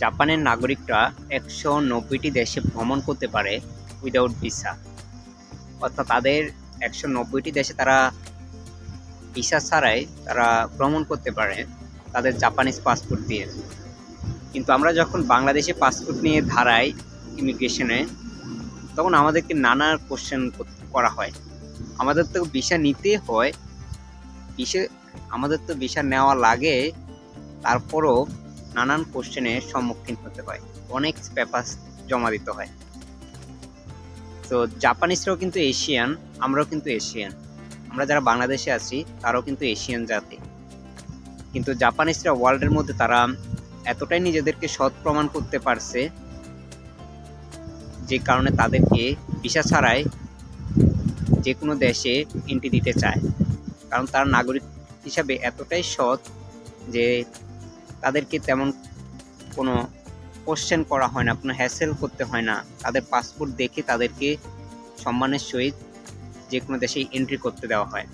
জাপানের নাগরিকরা ১৯০টি দেশে ভ্রমণ করতে পারে উইদাউট ভিসা। অর্থাৎ তাদের ১৯০টি দেশে তারা ভিসা ছাড়াই তারা ভ্রমণ করতে পারে তাদের জাপানিজ পাসপোর্ট দিয়ে। কিন্তু আমরা যখন বাংলাদেশে পাসপোর্ট নিয়ে দাঁড়াই ইমিগ্রেশনে, তখন আমাদেরকে নানা কোশ্চেন করা হয়। আমাদের তো ভিসা নিতে হয়, আমাদের তো ভিসা নেওয়া লাগে, তারপরও নানান কোশ্চেনের সম্মুখীন হতে হয়, অনেক পেপার জমা দিতে হয়। তো জাপানিজরাও কিন্তু এশিয়ান, আমরাও কিন্তু এশিয়ান। আমরা যারা বাংলাদেশে আছি তারাও কিন্তু এশিয়ান জাতি। কিন্তু জাপানিজরা ওয়ার্ল্ডের মধ্যে তারা এতটাই নিজেদেরকে সৎ প্রমাণ করতে পারছে, যে কারণে তাদেরকে ভিসা ছাড়াই যে কোনো দেশে এন্ট্রি দিতে চায়। কারণ তারা নাগরিক হিসাবে এতটাই সৎ যে তাদেরকে তেমন কোনো কোশ্চেন করা হয় না, কোনো হ্যাসেল করতে হয় না। তাদের পাসপোর্ট দেখে তাদেরকে সম্মানের সহিত যে কোনো দেশে এন্ট্রি করতে দেওয়া হয়।